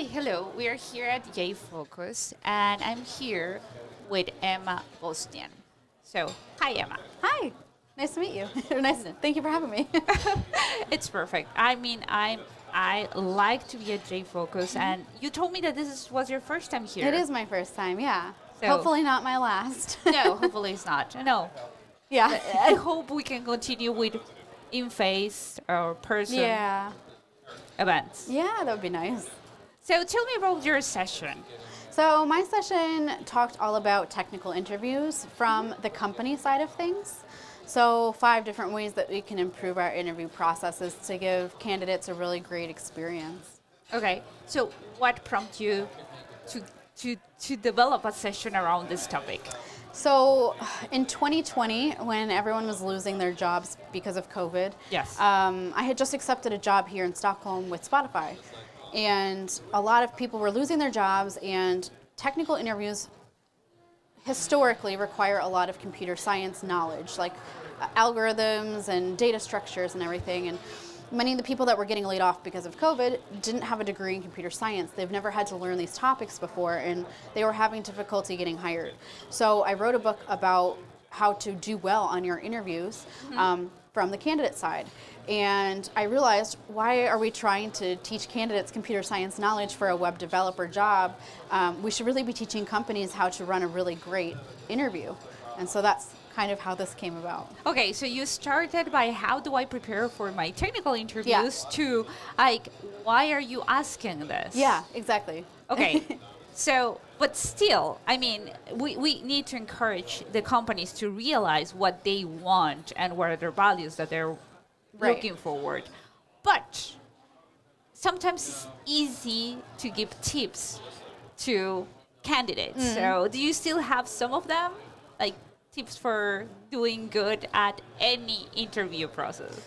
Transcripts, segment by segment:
Hi, hello. We are here at JFrog, and I'm here with Emma Bostian. So, hi, Emma. Hi, nice to meet you. Thank you for having me. It's perfect. I mean, I like to be at JFrog, and you told me that was your first time here. It is my first time, yeah. So- Hopefully not my last. No, hopefully it's not. No. Yeah. I hope we can continue with in-face or person Yeah. events. Yeah, that would be nice. So tell me about your session. So my session talked all about technical interviews from the company side of things. So 5 different ways that we can improve our interview processes to give candidates a really great experience. Okay, so what prompted you to develop a session around this topic? So in 2020, when everyone was losing their jobs because of COVID, Yes. I had just accepted a job here in Stockholm with Spotify. And a lot of people were losing their jobs, and technical interviews historically require a lot of computer science knowledge, like algorithms and data structures and everything. And many of the people that were getting laid off because of COVID didn't have a degree in computer science. They've never had to learn these topics before, and they were having difficulty getting hired. So I wrote a book about how to do well on your interviews from the candidate side. And I realized, why are we trying to teach candidates computer science knowledge for a web developer job? We should really be teaching companies how to run a really great interview. And so that's kind of how this came about. Okay, so you started by how do I prepare for my technical interviews to like, why are you asking this? Yeah, exactly. Okay, so, but still, I mean, we need to encourage the companies to realize what they want and what are their values that they're looking forward. But sometimes it's easy to give tips to candidates. So do you still have some of them? Like tips for doing good at any interview process?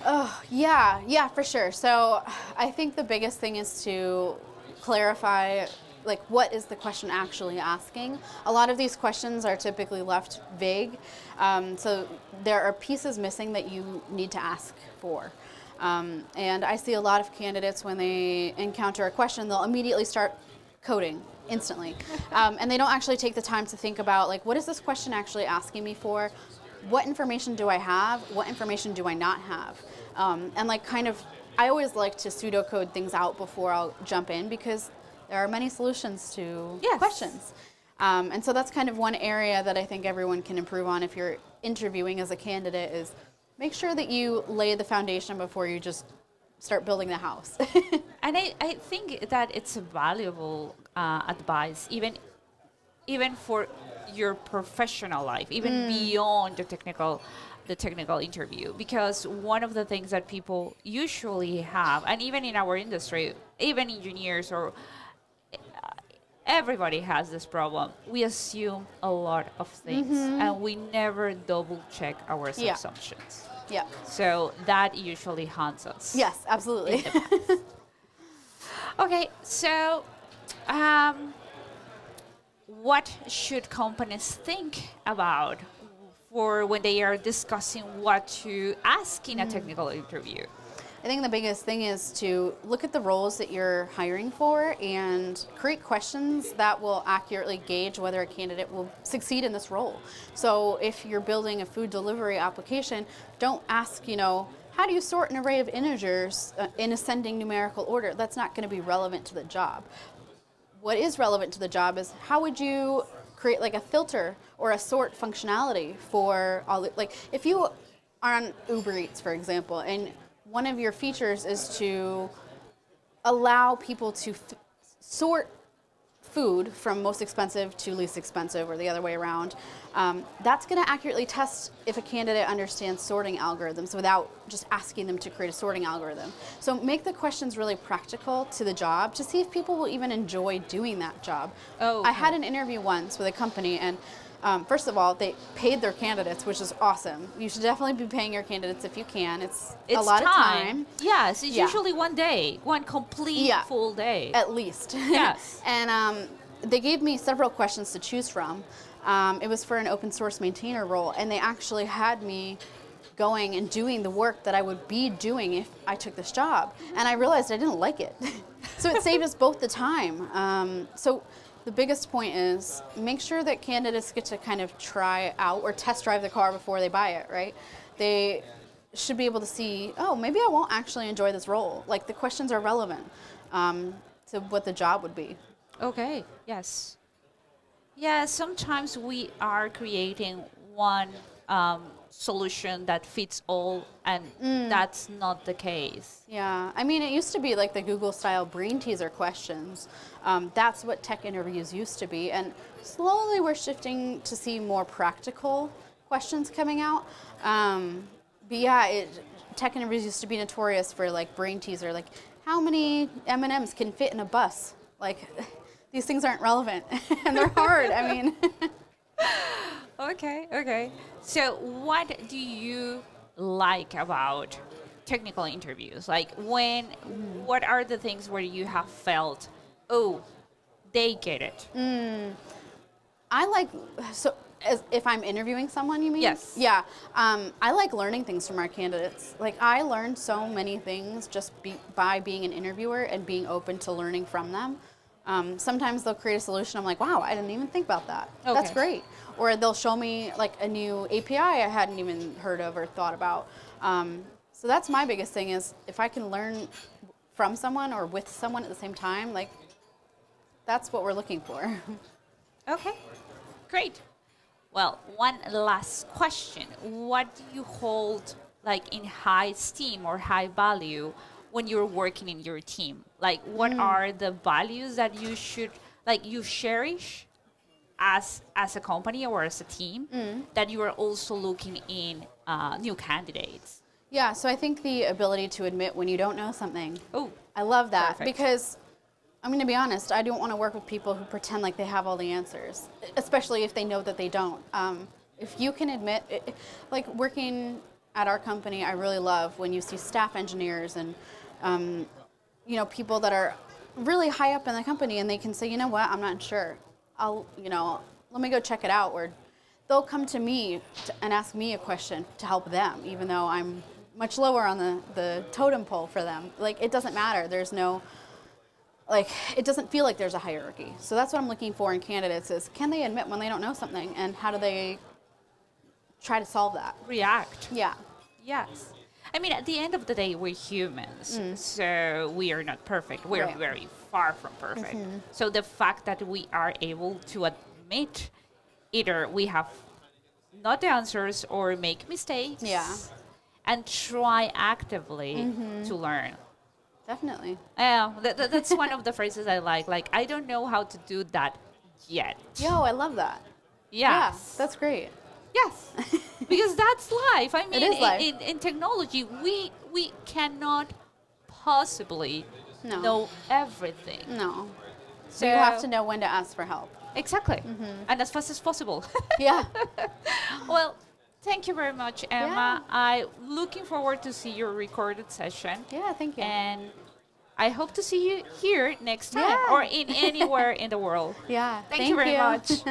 Oh, yeah, for sure. So I think the biggest thing is to clarify, like, what is the question actually asking? A lot of these questions are typically left vague. So there are pieces missing that you need to ask for. And I see a lot of candidates, when they encounter a question, they'll immediately start coding instantly. And they don't actually take the time to think about, like, what is this question actually asking me for? What information do I have? What information do I not have? And like, kind of, I always like to pseudocode things out before I'll jump in, because there are many solutions to questions. And so that's kind of one area that I think everyone can improve on if you're interviewing as a candidate, is make sure that you lay the foundation before you just start building the house. And I think that it's a valuable advice, even for your professional life, even beyond the technical interview, because one of the things that people usually have, and even in our industry, even engineers or everybody has this problem. We assume a lot of things, and we never double check our assumptions. Yeah. So that usually haunts us. Yes, absolutely. Okay, so what should companies think about for when they are discussing what to ask in a technical interview? I think the biggest thing is to look at the roles that you're hiring for and create questions that will accurately gauge whether a candidate will succeed in this role. So if you're building a food delivery application, don't ask, how do you sort an array of integers in ascending numerical order? That's not going to be relevant to the job. What is relevant to the job is, how would you create like a filter or a sort functionality for all the, like, if you are on Uber Eats, for example, and one of your features is to allow people to sort food from most expensive to least expensive, or the other way around. That's going to accurately test if a candidate understands sorting algorithms without just asking them to create a sorting algorithm. So make the questions really practical to the job to see if people will even enjoy doing that job. Oh, okay. I had an interview once with a company, and first of all, they paid their candidates, which is awesome. You should definitely be paying your candidates if you can. It's a lot of time. Yes, it's usually one day, one complete full day. At least. Yes. And they gave me several questions to choose from. It was for an open source maintainer role, and they actually had me going and doing the work that I would be doing if I took this job. And I realized I didn't like it. So it saved us both the time. So the biggest point is make sure that candidates get to kind of try out or test drive the car before they buy it, right? They should be able to see, oh, maybe I won't actually enjoy this role. Like the questions are relevant to what the job would be. Okay, yes. Yeah, sometimes we are creating one solution that fits all, and that's not the case. Yeah, I mean, it used to be like the Google-style brain teaser questions. That's what tech interviews used to be, and slowly we're shifting to see more practical questions coming out. But yeah, tech interviews used to be notorious for like brain teaser, like how many M&Ms can fit in a bus? Like these things aren't relevant, and they're hard. I mean. Okay. So what do you like about technical interviews? Like what are the things where you have felt, oh, they get it? I like, if I'm interviewing someone, you mean? Yes. Yeah. I like learning things from our candidates. Like I learned so many things just by being an interviewer and being open to learning from them. Sometimes they'll create a solution. I'm like, wow, I didn't even think about that. Okay. That's great. Or they'll show me like a new API I hadn't even heard of or thought about. So that's my biggest thing is if I can learn from someone or with someone at the same time, like that's what we're looking for. Okay, great. Well, one last question. What do you hold like in high esteem or high value when you're working in your team? Like what are the values that you should, like you cherish as a company or as a team that you are also looking in new candidates? Yeah, so I think the ability to admit when you don't know something. Oh, I love that perfect. because I'm going to be honest, I don't want to work with people who pretend like they have all the answers, especially if they know that they don't. If you can admit, like working at our company, I really love when you see staff engineers and people that are really high up in the company and they can say, you know what, I'm not sure. Let me go check it out. Or they'll come to me and ask me a question to help them, even though I'm much lower on the totem pole for them. Like, it doesn't matter. There's no, it doesn't feel like there's a hierarchy. So that's what I'm looking for in candidates is, can they admit when they don't know something and how do they try to solve that? React. Yeah. Yes. I mean, at the end of the day, we're humans, so we are not perfect. We're Right. very far from perfect. So the fact that we are able to admit either we have not the answers or make mistakes, Yeah. and try actively to learn. Definitely. Yeah, that's one of the phrases I like. Like, I don't know how to do that yet. Yo, I love that. Yes. Yeah, that's great. Yes, because that's life. I mean, It is life. In technology, we cannot possibly No. know everything. No. So you have to know when to ask for help. Exactly, and as fast as possible. Yeah. Well, thank you very much, Emma. I'm looking forward to see your recorded session. Yeah, thank you. And I hope to see you here next time Yeah. or in anywhere in the world. Yeah. Thank you very much.